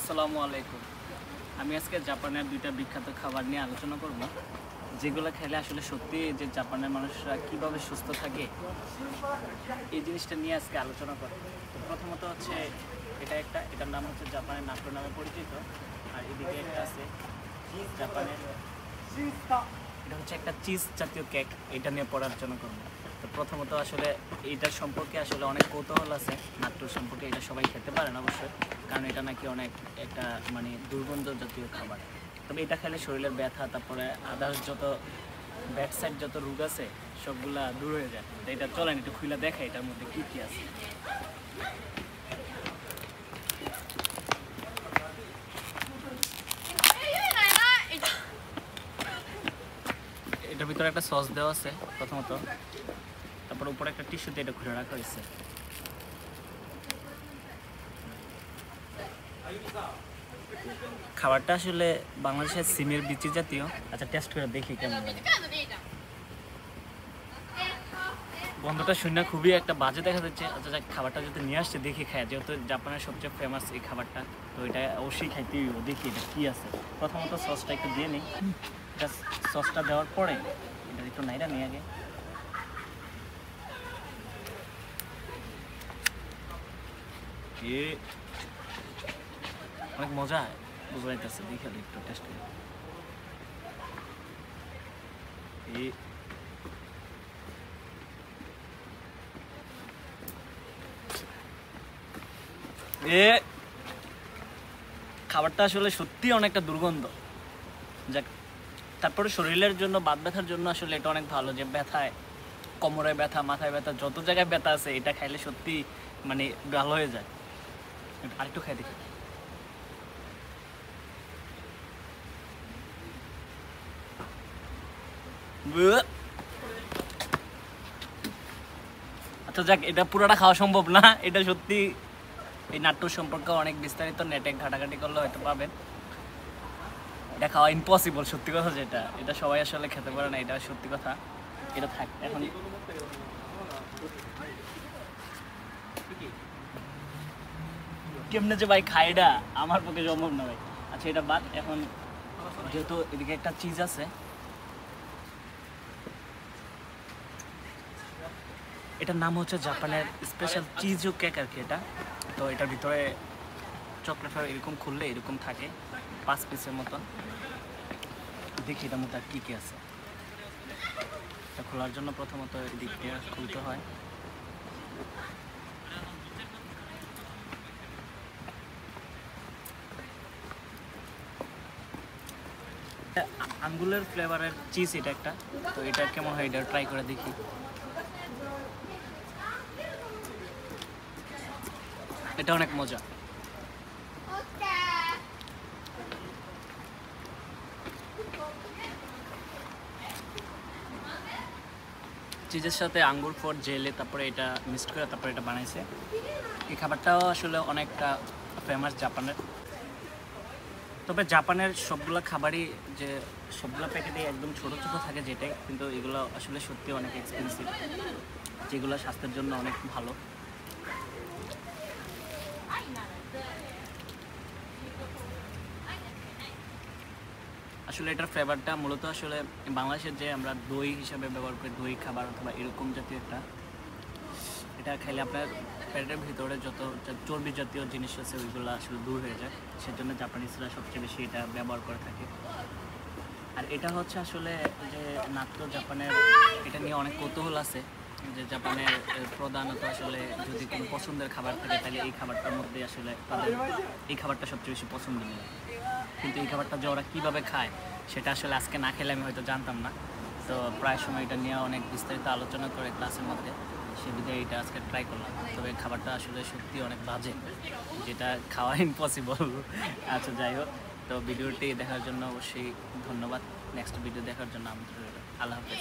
আসসালামু আলাইকুম। আমি আজকে জাপানের দুইটা বিখ্যাত খাবার নিয়ে আলোচনা করব, যেগুলো খেলে আসলে সত্যি যে জাপানের মানুষরা কিভাবে সুস্থ থাকে এই জিনিসটা নিয়ে আজকে আলোচনা করব। তো প্রথমত হচ্ছে এটার নাম হচ্ছে জাপানের নাটো নামে পরিচিত, আর এদিকে একটা আছে জাপানের, এটা হচ্ছে একটা চিজ জাতীয় কেক। এটা নিয়ে পড়াশোনা করবো। তো প্রথমত আসলে এইটার সম্পর্কে আসলে অনেক কৌতূহল আছে। নাট্টুর সম্পর্কে এটা সবাই খেতে পারেন অবশ্যই, কারণ এটা নাকি অনেক একটা মানে দুর্গন্ধ জাতীয় খাবার। তবে এটা খেলে শরীরের ব্যথা, তারপরে আদার্স যত ব্যাক সাইড যত রোগ আছে সবগুলা দূর হয়ে যায়। তো এটা চলেন একটু খুলে দেখা এটার মধ্যে কী কী আছে। এটার ভিতরে একটা সস দেওয়া আছে প্রথমত, তারপর উপরে একটা টিস্যুতে এটা খুলে রাখা হয়েছে। খাবারটা আসলে বাংলাদেশের সিমের বিচি জাতীয়। আচ্ছা, টেস্ট করে দেখি কেমন লাগে। গন্ধটা শুনে খুবই একটা বাজে দেখা যাচ্ছে। আচ্ছা যাক, খাবারটা যদি নিয়ে আসছে দেখি খায়, যেহেতু জাপানের সবচেয়ে ফেমাস এই খাবারটা, তো এটা অবশ্যই খাইতেই হবে। দেখি এটা কী আছে। প্রথমত সসটা একটু দিয়ে নিই। এটা সসটা দেওয়ার পরে এটা একটু নাইরা নিয়ে আগে। অনেক মজা বোঝা যাইতেছে, দেখে একটু টেস্ট করি। খাবারটা আসলে সত্যি অনেকটা দুর্গন্ধ। যাক, তারপরে শরীরের জন্য, বাত ব্যথার জন্য আসলে এটা অনেক ভালো। যে ব্যথায়, কোমরে ব্যথা, মাথায় ব্যথা, যত জায়গায় ব্যথা আছে এটা খাইলে সত্যি মানে ভালো হয়ে যায়। আরেকটু খাই দেখি। আচ্ছা যাক, এটা পুরোটা খাওয়া সম্ভব না। এটা সত্যি এই নাট্টুর সম্পর্কে অনেক বিস্তারিত নেটে ঘাটাঘাটি করলে হয়তো পাবেন। এটা খাওয়া ইম্পসিবল, সত্যি কথা যেটা। এটা সবাই আসলে খেতে পারে না, এটা সত্যি কথা। এটা থাক এখন। কেমনে যে ভাই খায় এটা আমার পক্ষে সম্ভব না ভাই। আচ্ছা এটা বাদ। এখন যেহেতু এদিকে একটা চিজ আছে, এটার নাম হচ্ছে জাপানের স্পেশাল চিজও কেক আর কি এটা। তো এটার ভিতরে চকলেট এরকম খুললে এরকম থাকে 5 পিসের মতন। দেখি এটার মধ্যে আর কী কী আছে। এটা খোলার জন্য প্রথমত এদিক দিয়ে খুলতে হয়। আঙ্গুলের ফ্লেভারের চিজ এটা একটা। তো এটা কেমন হয় এটা ট্রাই করে দেখি। এটা অনেক মজা। চিজের সাথে আঙ্গুর ফল জেলে তারপরে এটা মিক্সড করে তারপরে এটা বানাইছে। এই খাবারটাও আসলে অনেকটা ফেমাস জাপানের। তবে জাপানের সবগুলো খাবারই যে সবগুলো প্যাকেটে একদম ছোট ছোট থাকে যেটাই, কিন্তু এগুলো আসলে সত্যি অনেক এক্সপেন্সিভ, যেগুলো স্বাস্থ্যের জন্য অনেক ভালো। আসলে এটার ফ্লেভারটা মূলত আসলে বাংলাদেশের যে আমরা দই হিসাবে ব্যবহার করি, দই খাবার অথবা এরকম জাতীয় একটা, এটা খেলে আপনার পেটের ভিতরে যত চর্বি জাতীয় জিনিস আছে ওইগুলো আসলে দূর হয়ে যায়। সেজন্য জাপানিজরা সবচেয়ে বেশি এটা ব্যবহার করে থাকে। আর এটা হচ্ছে আসলে যে নাট্য জাপানের, এটা নিয়ে অনেক কৌতূহল আছে যে জাপানের প্রধানত আসলে যদি কোনো পছন্দের খাবার থাকে তাহলে এই খাবারটার মধ্যে আসলে তাদের এই খাবারটা সবচেয়ে বেশি পছন্দনীয়। কিন্তু এই খাবারটা যে ওরা কীভাবে খায় সেটা আসলে আজকে না খেলে আমি হয়তো জানতাম না। তো প্রায় সময় এটা নিয়ে অনেক বিস্তারিত আলোচনা করে ক্লাসের মধ্যে, সে বিধায় এটা আজকে ট্রাই করলাম। তবে খাবারটা আসলে সত্যি অনেক বাজে, যেটা খাওয়া ইম্পসিবল। আচ্ছা যাই হোক, তো ভিডিওটি দেখার জন্য অবশ্যই ধন্যবাদ। নেক্সট ভিডিও দেখার জন্য আমন্ত্রণ রইল। আল্লাহ হাফেজ।